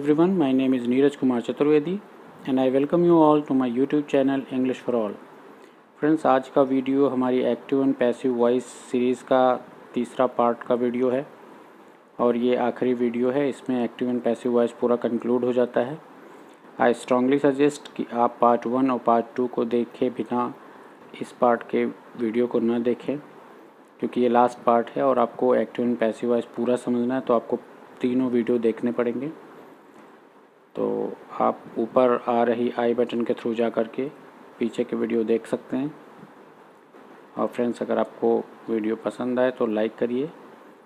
everyone, my name is Neeraj Kumar Chaturvedi and I welcome you all to my YouTube channel English for All। Friends, आज का video हमारी active and passive voice series का तीसरा part का video है और ये आखिरी वीडियो है। इसमें एक्टिव एंड पैसिव वॉइस पूरा कंक्लूड हो जाता है। आई स्ट्रांगली सजेस्ट कि आप पार्ट 1 और पार्ट 2 को देखे बिना इस पार्ट के वीडियो को न देखें, क्योंकि ये लास्ट पार्ट है और आपको एक्टिव एंड पैसिव वॉइस पूरा समझना है तो आपको तीनों वीडियो देखने पड़ेंगे। तो आप ऊपर आ रही आई बटन के थ्रू जा कर के पीछे के वीडियो देख सकते हैं। और फ्रेंड्स, अगर आपको वीडियो पसंद आए तो लाइक करिए,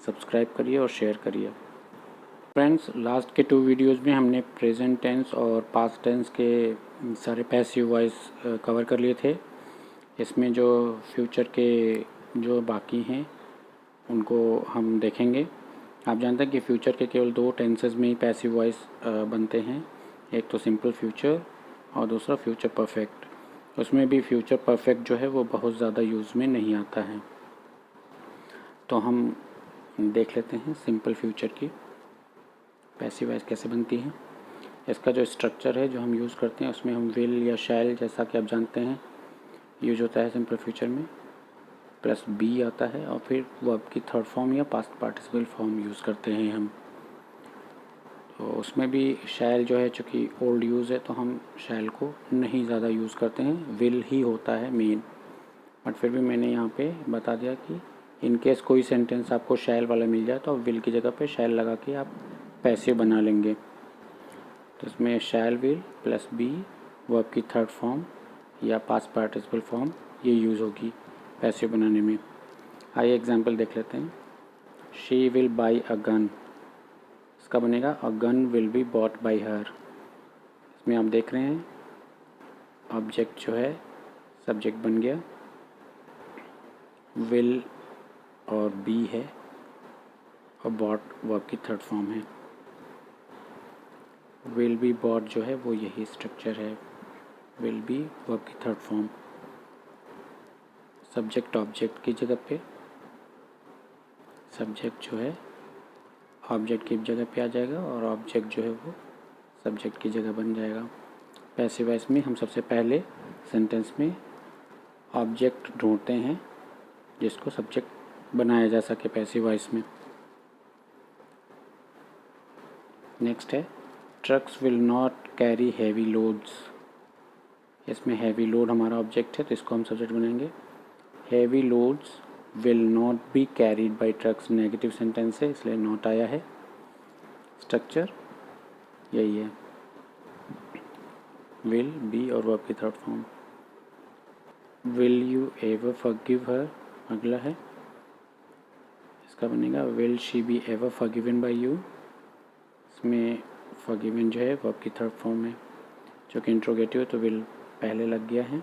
सब्सक्राइब करिए और शेयर करिए। फ्रेंड्स, लास्ट के 2 वीडियोज़ में हमने प्रेजेंट टेंस और पास्ट टेंस के सारे पैसिव वॉइस कवर कर लिए थे। इसमें जो फ्यूचर के जो बाकी हैं उनको हम देखेंगे। आप जानते हैं कि फ्यूचर के केवल 2 टेंसेस में ही पैसिव वॉइस बनते हैं, एक तो सिंपल फ्यूचर और दूसरा फ्यूचर परफेक्ट। उसमें भी फ्यूचर परफेक्ट जो है वो बहुत ज़्यादा यूज़ में नहीं आता है। तो हम देख लेते हैं सिंपल फ्यूचर की पैसिव वॉइस कैसे बनती है। इसका जो स्ट्रक्चर है जो हम यूज़ करते हैं उसमें हम विल या शैल, जैसा कि आप जानते हैं, यूज होता है सिंपल फ्यूचर में, प्लस बी आता है और फिर वर्ब की थर्ड फॉर्म या पास्ट पार्टिसिपल फॉर्म यूज़ करते हैं हम। तो उसमें भी शैल जो है, चूँकि ओल्ड यूज़ है तो हम शैल को नहीं ज़्यादा यूज़ करते हैं, विल ही होता है मेन। बट फिर भी मैंने यहाँ पे बता दिया कि इन केस कोई सेंटेंस आपको शैल वाला मिल जाए तो आप विल की जगह पे शैल लगा के आप पैसिव बना लेंगे। तो इसमें shall will plus be verb की थर्ड फॉर्म या पास्ट पार्टिसिपल फॉर्म ये यूज़ होगी पैसिव बनाने में। आइए एग्जांपल देख लेते हैं। She will buy a gun, इसका बनेगा a gun will be bought by her. इसमें आप देख रहे हैं ऑब्जेक्ट जो है सब्जेक्ट बन गया, विल और बी है और बॉट वर्ब की थर्ड फॉर्म है। विल बी बॉट जो है वो यही स्ट्रक्चर है, विल बी वर्ब की थर्ड फॉर्म, सब्जेक्ट ऑब्जेक्ट की जगह पे, सब्जेक्ट जो है ऑब्जेक्ट की जगह पे आ जाएगा और ऑब्जेक्ट जो है वो सब्जेक्ट की जगह बन जाएगा। पैसिव वॉइस में हम सबसे पहले सेंटेंस में ऑब्जेक्ट ढूंढते हैं जिसको सब्जेक्ट बनाया जा सके पैसिव वॉइस में। नेक्स्ट है trucks will not carry heavy loads. इसमें हैवी लोड हमारा ऑब्जेक्ट है तो इसको हम सब्जेक्ट बनाएंगे। Heavy loads will not be carried by trucks negative sentence है इसलिए नॉट आया है। स्ट्रक्चर यही है, विल बी और वर्ब की third form. Will you ever forgive हर अगला है, इसका बनेगा will she be ever forgiven by you. इसमें फॉरगिवन जो है वर्ब की थर्ड फॉर्म है, जो कि इंट्रोगेटिव है तो विल पहले लग गया है,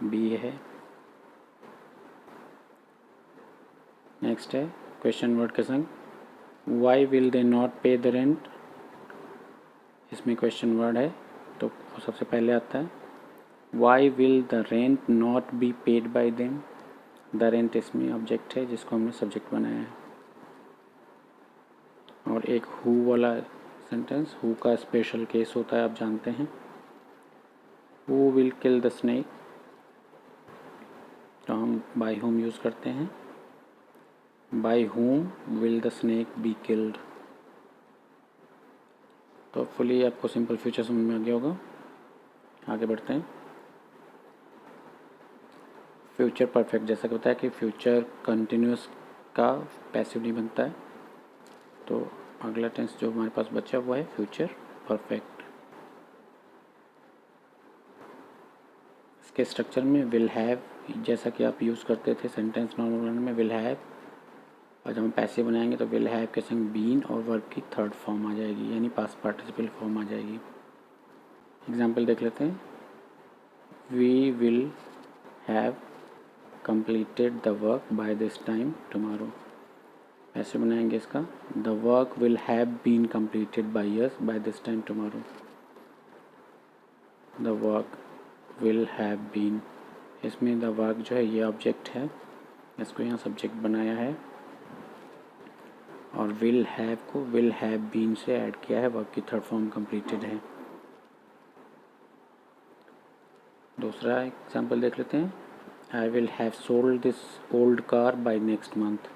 बी है। नेक्स्ट है क्वेश्चन वर्ड के संग, why will they not pay the rent. इसमें क्वेश्चन वर्ड है तो वो सबसे पहले आता है। Why will the rent not be paid by them. The rent इसमें ऑब्जेक्ट है जिसको हमने सब्जेक्ट बनाया है। और एक हु वाला सेंटेंस, हु का स्पेशल केस होता है, आप जानते हैं। Who will kill the snake, तो हम बाय होम यूज़ करते हैं। By whom will the snake be killed. तो फुली आपको सिंपल फ्यूचर समझ में आ गया होगा। आगे बढ़ते हैं। फ्यूचर परफेक्ट, जैसा कि होता है कि फ्यूचर कंटिन्यूस का पैसिव नहीं बनता है, तो अगला टेंस जो हमारे पास बचा हुआ है फ्यूचर परफेक्ट। इसके स्ट्रक्चर में विल हैव, जैसा कि आप यूज़ करते थे सेंटेंस नॉर्मल बनाने में, विल हैव, और जब हम पैसिव बनाएंगे तो विल हैव के संग बीन और वर्ब की थर्ड फॉर्म आ जाएगी, यानी पास्ट पार्टिसिपल फॉर्म आ जाएगी। एग्जाम्पल देख लेते हैं। We will have completed the work by this time tomorrow. ऐसे बनाएंगे इसका, the work will have been completed by us by this time tomorrow. The work will have been, इसमें the work जो है ये ऑब्जेक्ट है, इसको यहाँ सब्जेक्ट बनाया है और विल हैव को विल हैव बीन से ऐड किया है, वर्ब की थर्ड फॉर्म कंप्लीटेड है। दूसरा एग्जाम्पल देख लेते हैं। I will have sold this old car by next month.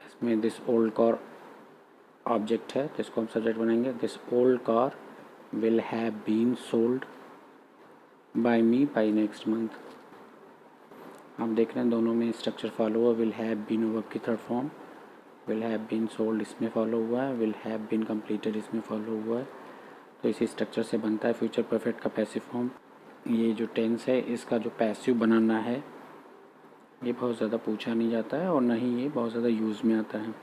इसमें दिस ओल्ड कार ऑब्जेक्ट है जिसको हम सब्जेक्ट बनाएंगे। This old car will have been sold by me by next month. आप देख रहे हैं दोनों में स्ट्रक्चर फॉलो हुआ। विल हैव बीन वर्ब की third form, will have been sold इसमें फॉलो हुआ है, विल हैव बीन कंप्लीटेड इसमें फॉलो हुआ है। तो इसी स्ट्रक्चर से बनता है फ्यूचर परफेक्ट का पैसिव फॉर्म। ये जो टेंस है इसका जो पैसिव बनाना है ये बहुत ज़्यादा पूछा नहीं जाता है और ना ही ये बहुत ज़्यादा यूज़ में आता है।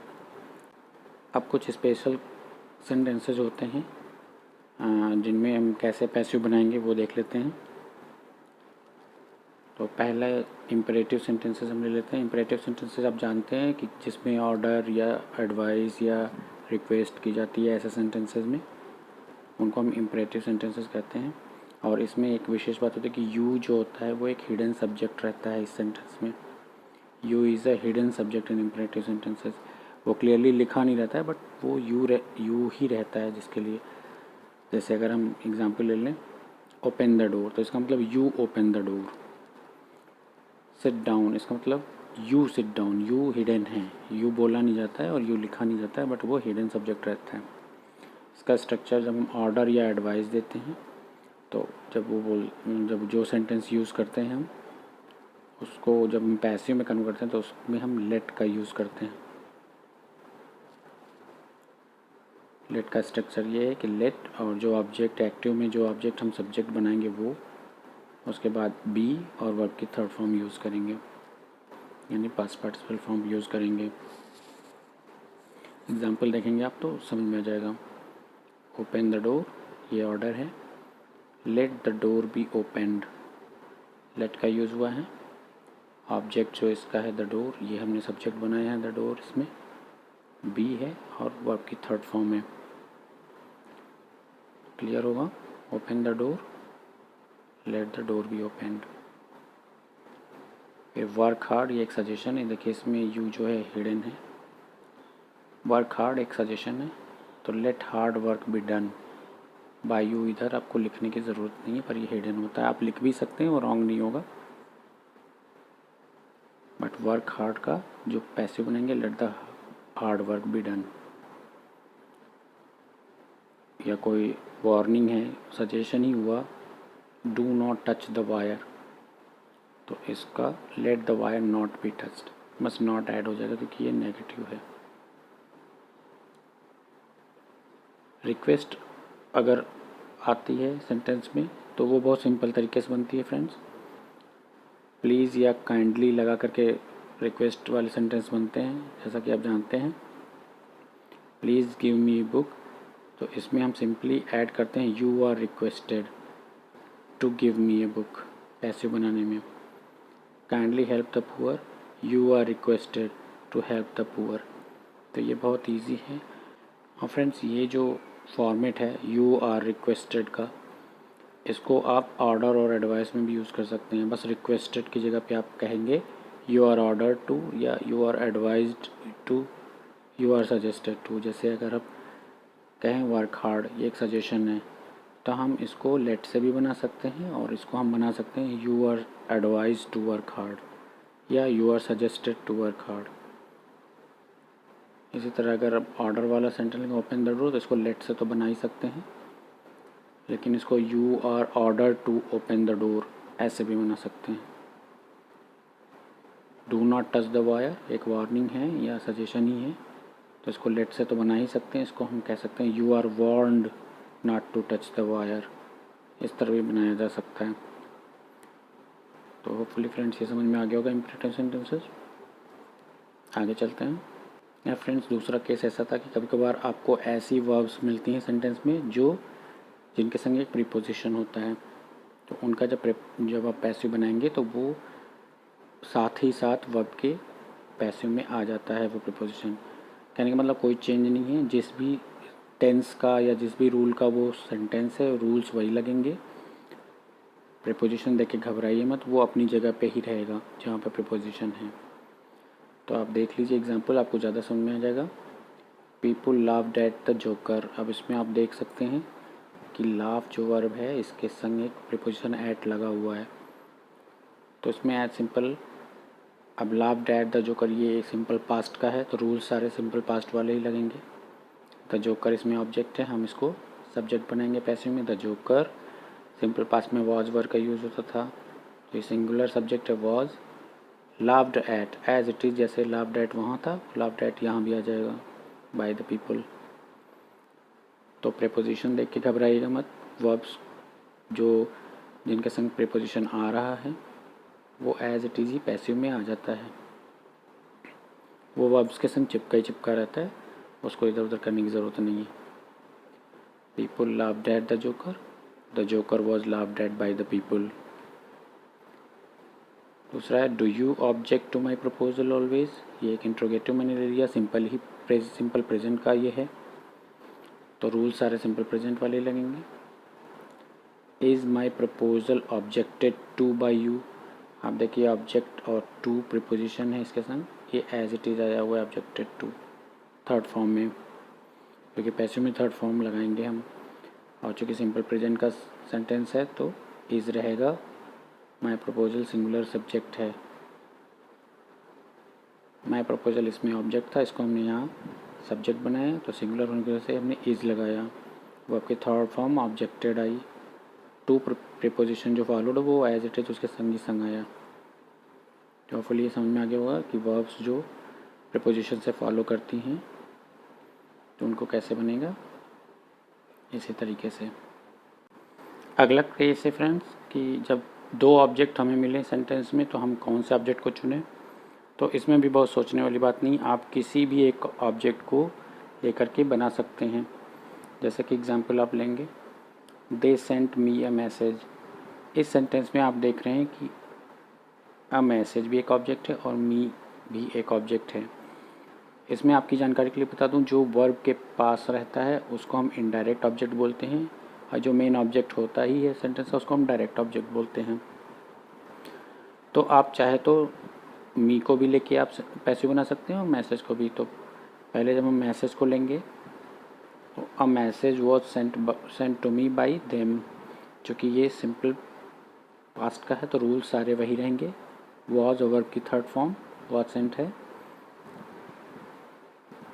अब कुछ स्पेशल सेंटेंसेस होते हैं जिनमें हम कैसे पैसिव बनाएंगे वो देख लेते हैं। तो पहला इम्परेटिव सेंटेंसेस हम ले लेते हैं। इम्परेटिव सेंटेंसेस आप जानते हैं कि जिसमें ऑर्डर या एडवाइस या रिक्वेस्ट की जाती है, ऐसे सेंटेंसेस में उनको हम इम्परेटिव सेंटेंसेस कहते हैं। और इसमें एक विशेष बात होती है कि यू जो होता है वो एक हिडन सब्जेक्ट रहता है इस सेंटेंस में। You is a hidden subject in imperative sentences. वो क्लियरली लिखा नहीं रहता है बट वो यू ही रहता है जिसके लिए। जैसे अगर हम एग्जाम्पल ले लें ओपन द डोर, तो इसका मतलब you open the door. Sit down, इसका मतलब you sit down. You hidden है, यू बोला नहीं जाता है और यू लिखा नहीं जाता है बट वो हिडन सब्जेक्ट रहता है। इसका स्ट्रक्चर जब हम ऑर्डर या एडवाइस देते हैं तो जब जो सेंटेंस यूज़ करते हैं हम उसको जब हम पैसिव में कन्वर्ट करते हैं तो उसमें हम लेट का यूज़ करते हैं। लेट का स्ट्रक्चर ये है कि लेट और जो ऑब्जेक्ट एक्टिव में जो ऑब्जेक्ट हम सब्जेक्ट बनाएंगे वो, उसके बाद बी और वर्ब की थर्ड फॉर्म यूज़ करेंगे यानी पास्ट पार्टिसिपल फॉर्म यूज़ करेंगे। एग्जाम्पल देखेंगे आप तो समझ में आ जाएगा। ओपन द डोर ये ऑर्डर है, let the door be opened let का यूज़ हुआ है। ऑब्जेक्ट जो इसका है द डोर, ये हमने सब्जेक्ट बनाया है द डोर, इसमें बी है और वर्ब की थर्ड फॉर्म है। क्लियर होगा। Open the door, late the door be opened. फिर वर्क हार्ड ये एक सजेशन है। देखिए इसमें यू जो है हिडन है। वर्क हार्ड एक सजेशन है तो let hard work be done by you. इधर आपको लिखने की ज़रूरत नहीं है पर ये हिडन होता है, आप लिख भी सकते हैं वो रॉन्ग नहीं होगा। बट वर्क हार्ड का जो पैसिव बनाएंगे let the hard work be done. या कोई वार्निंग है, सजेशन ही हुआ do not touch the wire, तो इसका let the wire not be touched, बस नॉट ऐड हो जाएगा क्योंकि ये नेगेटिव है। रिक्वेस्ट अगर आती है सेंटेंस में तो वो बहुत सिंपल तरीके से बनती है फ्रेंड्स। प्लीज़ या काइंडली लगा करके रिक्वेस्ट वाले सेंटेंस बनते हैं जैसा कि आप जानते हैं। प्लीज़ गिव मी बुक, तो इसमें हम सिंपली ऐड करते हैं you are requested to give me a book passive बनाने में। Kindly help the poor, you are requested to help the poor. तो ये बहुत इजी है। और फ्रेंड्स ये जो फॉर्मेट है यू आर रिक्वेस्टेड का, इसको आप ऑर्डर और एडवाइस में भी यूज़ कर सकते हैं। बस रिक्वेस्टेड की जगह पे आप कहेंगे यू आर ऑर्डर टू या you are advised to, you are suggested to. जैसे अगर आप कहें वर्क हार्ड ये एक सजेशन है तो हम इसको लेट से भी बना सकते हैं और इसको हम बना सकते हैं you are advised to work hard या you are suggested to work hard. इसी तरह अगर आप ऑर्डर वाला सेंटेंस ओपन द डोर तो इसको लेट से तो बना ही सकते हैं, लेकिन इसको you are order to open the door ऐसे भी बना सकते हैं। Do not touch the wire एक वार्निंग है या सजेशन ही है तो इसको लेट से तो बना ही सकते हैं। इसको हम कह सकते हैं you are warned not to touch the wire, इस तरह भी बनाया जा सकता है। तो होपफुली फ्रेंड्स ये समझ में आ गया होगा इम्परेटिव सेंटेंसेस। आगे चलते हैं। या फ्रेंड्स दूसरा केस ऐसा था कि कभी कभार आपको ऐसी वर्ब्स मिलती हैं सेंटेंस में जिनके संग एक प्रीपोजिशन होता है, तो उनका जब आप पैसिव बनाएंगे तो वो साथ ही साथ वर्ब के पैसिव में आ जाता है वो प्रीपोजिशन। कहने का मतलब कोई चेंज नहीं है, जिस भी टेंस का या जिस भी रूल का वो सेंटेंस है रूल्स वही लगेंगे। प्रीपोजिशन देख के घबराइए मत, वो अपनी जगह पे ही रहेगा जहाँ पे प्रीपोजिशन है। तो आप देख लीजिए एग्जाम्पल, आपको ज़्यादा समझ में आ जाएगा। People laughed at the joker. अब इसमें आप देख सकते हैं कि लाफ जो वर्ब है इसके संग एक प्रीपोजिशन एट लगा हुआ है, तो इसमें एज सिंपल। अब लाफ्ड एट द जोकर ये एक सिंपल पास्ट का है, तो रूल्स सारे सिंपल पास्ट वाले ही लगेंगे। द जोकर इसमें ऑब्जेक्ट है, हम इसको सब्जेक्ट बनाएंगे पैसिव में। द जोकर सिंपल पास्ट में वॉज वर्ब का यूज़ होता था, तो ये सिंगुलर सब्जेक्ट है was. Laughed at as it is, जैसे लाफ्ड एट वहाँ था, लाफ्ड एट यहाँ भी आ जाएगा बाय द पीपल। तो प्रेपोजिशन देख के घबराइएगा मत, वर्ब्स जो जिनके संग प्रेपोजिशन आ रहा है वो एज इट इज़ ही पैसिव में आ जाता है, वो वर्ब्स के संग चिपका ही चिपका रहता है, उसको इधर उधर करने की ज़रूरत नहीं है। People laughed at the joker was laughed at by the people. दूसरा है do you object to my proposal always, ये एक इंट्रोगेटिव मैंने ले लिया, सिंपल प्रेजेंट का ये है, तो रूल सारे सिंपल प्रेजेंट वाले लगेंगे। Is my proposal objected two by you, आप देखिए ऑब्जेक्ट और टू प्रीपोजिशन है इसके संग, ये एज इट इज़ आया हुआ है ऑब्जेक्टेड टू थर्ड फॉर्म में, क्योंकि पैसिव में थर्ड फॉर्म लगाएंगे हम, और चूँकि सिंपल प्रेजेंट का सेंटेंस है तो इज़ रहेगा। माई प्रपोजल सिंगुलर सब्जेक्ट है, माई प्रपोजल इसमें ऑब्जेक्ट था, इसको हमने यहाँ सब्जेक्ट बनाया, तो सिंगुलर होने की वजह से हमने इज़ लगाया, वो आपकी थर्ड फॉर्म ऑब्जेक्टेड आई। टू प्रीपोजिशन जो फॉलोड वो एज इट इज उसके संग ही संग आया। तो होपफुली ये समझ में आ गया होगा कि वर्ब्स जो प्रीपोजिशन से फॉलो करती हैं तो उनको कैसे बनेगा, इसी तरीके से। अगला केस है फ्रेंड्स कि जब दो ऑब्जेक्ट हमें मिले सेंटेंस में तो हम कौन से ऑब्जेक्ट को चुनें, तो इसमें भी बहुत सोचने वाली बात नहीं, आप किसी भी एक ऑब्जेक्ट को लेकर के बना सकते हैं। जैसे कि एग्जांपल आप लेंगे, they sent me a message, इस सेंटेंस में आप देख रहे हैं कि अ मैसेज भी एक ऑब्जेक्ट है और मी भी एक ऑब्जेक्ट है। इसमें आपकी जानकारी के लिए बता दूं, जो वर्ब के पास रहता है उसको हम इनडायरेक्ट ऑब्जेक्ट बोलते हैं, और जो मेन ऑब्जेक्ट होता ही है सेंटेंस का उसको हम डायरेक्ट ऑब्जेक्ट बोलते हैं। तो आप चाहे तो मी को भी लेके आप पैसिव बना सकते हैं और मैसेज को भी। तो पहले जब हम मैसेज को लेंगे तो a message was sent to me by them, चूँकि ये सिंपल पास्ट का है तो रूल सारे वही रहेंगे। वॉज वर्ब की थर्ड फॉर्म वॉज सेंट है,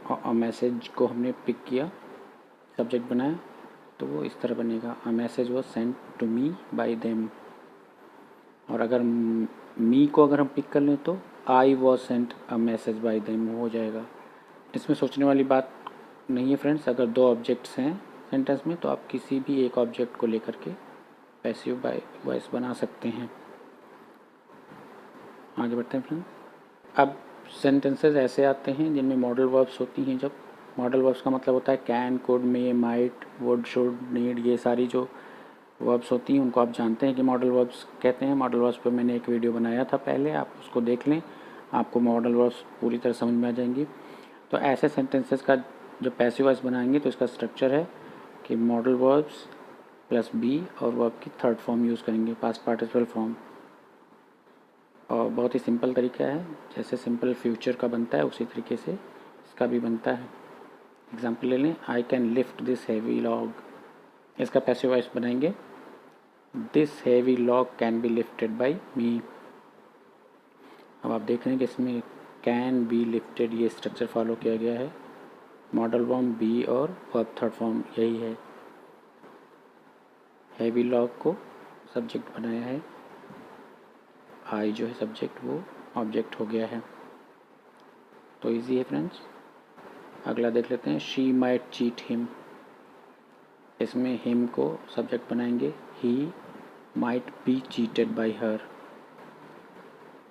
और अ मैसेज को हमने पिक किया, सब्जेक्ट बनाया, तो वो इस तरह बनेगा, a message was sent to me by them. और अगर मी को अगर हम पिक कर लें तो I was sent a message by them हो जाएगा। इसमें सोचने वाली बात नहीं है फ्रेंड्स, अगर दो ऑब्जेक्ट्स हैं सेंटेंस में तो आप किसी भी एक ऑब्जेक्ट को लेकर के पैसिव बाय वॉइस बना सकते हैं। आगे बढ़ते हैं फ्रेंड्स। अब सेंटेंसेस ऐसे आते हैं जिनमें मॉडल वर्ब्स होती हैं। जब मॉडल वर्ब्स का मतलब होता है can, could, may, might, would, should, need, ये सारी जो वर्ब्स होती हैं उनको आप जानते हैं कि मॉडल वर्ब्स कहते हैं। मॉडल वर्ब्स पर मैंने एक वीडियो बनाया था पहले, आप उसको देख लें, आपको मॉडल वर्ब्स पूरी तरह समझ में आ जाएंगी। तो ऐसे सेंटेंसेस का जो पैसिव वॉइस बनाएंगे तो इसका स्ट्रक्चर है कि मॉडल वर्ब्स प्लस बी और वर्ब की थर्ड फॉर्म यूज़ करेंगे, पास्ट पार्टिसिपल फॉर्म। और बहुत ही सिंपल तरीका है, जैसे सिंपल फ्यूचर का बनता है उसी तरीके से इसका भी बनता है। एग्जाम्पल ले लें, I can lift this heavy log, इसका पैसिव वॉइस बनाएंगे this heavy log can be lifted by me. अब आप देख रहे हैं कि इसमें कैन बी लिफ्टेड ये स्ट्रक्चर फॉलो किया गया है, मॉडल फॉर्म बी और वर्ब थर्ड फॉर्म यही है। हैवी लॉग को सब्जेक्ट बनाया है, आई जो है सब्जेक्ट वो ऑब्जेक्ट हो गया है। तो इजी है फ्रेंड्स। अगला देख लेते हैं, शी माइट चीट हिम, इसमें हिम को सब्जेक्ट बनाएंगे, he might be cheated bye her,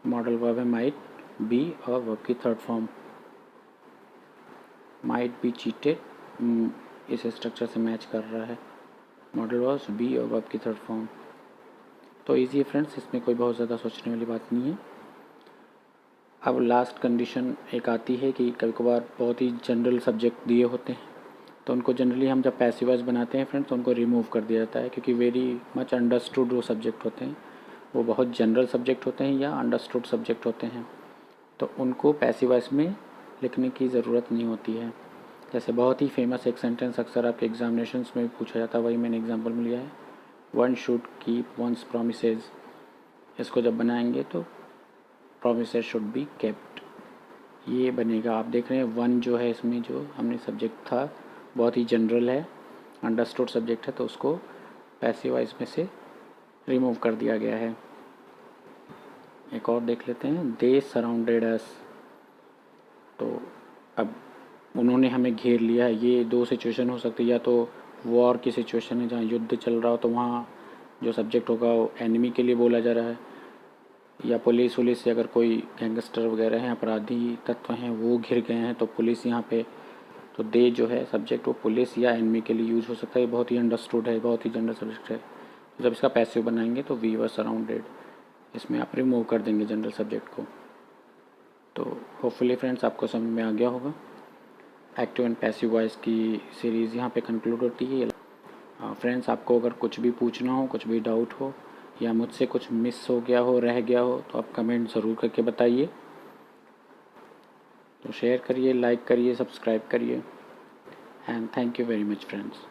modal verb है माइट बी और वर्ब की third form. Might be cheated इस स्ट्रक्चर से मैच कर रहा है, मॉडल वर्ब बी और वर्ब की थर्ड फॉर्म। तो इजी है फ्रेंड्स, इसमें कोई बहुत ज़्यादा सोचने वाली बात नहीं है। अब लास्ट कंडीशन एक आती है कि कभी कभार बहुत ही जनरल सब्जेक्ट दिए होते हैं तो उनको जनरली हम जब पैसिव वॉइस बनाते हैं फ्रेंड्स तो उनको रिमूव कर दिया जाता है, क्योंकि वेरी मच अंडरस्टूड वो सब्जेक्ट होते हैं, वो बहुत जनरल सब्जेक्ट होते हैं या अंडरस्टूड सब्जेक्ट होते हैं, तो उनको पैसिव वॉइस में लिखने की ज़रूरत नहीं होती है। जैसे बहुत ही फेमस एक सेंटेंस अक्सर आपके एग्जामिनेशंस में पूछा जाता है, वही मैंने एग्जांपल में लिया है, one should keep once promises. इसको जब बनाएंगे तो प्रोमिसेस शुड बी केप्ट, ये बनेगा। आप देख रहे हैं वन जो है इसमें जो हमने सब्जेक्ट था बहुत ही जनरल है, अंडरस्टूड सब्जेक्ट है, तो उसको पैसिव वॉइस में से रिमूव कर दिया गया है। एक और देख लेते हैं, दे सराउंडेड अस। तो अब उन्होंने हमें घेर लिया है। ये दो सिचुएशन हो सकती है, या तो वॉर की सिचुएशन है जहाँ युद्ध चल रहा हो, तो वहाँ जो सब्जेक्ट होगा वो एनिमी के लिए बोला जा रहा है, या पुलिस से अगर कोई गैंगस्टर वगैरह हैं, अपराधी तत्व हैं, वो घिर गए हैं तो पुलिस यहाँ पे, तो दे जो है सब्जेक्ट वो पुलिस या एनिमी के लिए यूज हो सकता है। बहुत ही अंडरस्टूड है, बहुत ही जनरल सब्जेक्ट है। तो जब इसका पैसिव बनाएंगे तो वी वर सराउंडेड, इसमें आप रिमूव कर देंगे जनरल सब्जेक्ट को। तो होपफुली फ्रेंड्स आपको समझ में आ गया होगा। एक्टिव एंड पैसिव वॉइस की सीरीज़ यहाँ पे कंक्लूड होती है। फ्रेंड्स, आपको अगर कुछ भी पूछना हो, कुछ भी डाउट हो, या मुझसे कुछ मिस हो गया हो, रह गया हो, तो आप कमेंट ज़रूर करके बताइए। तो शेयर करिए, लाइक करिए, सब्सक्राइब करिए, and thank you very much friends.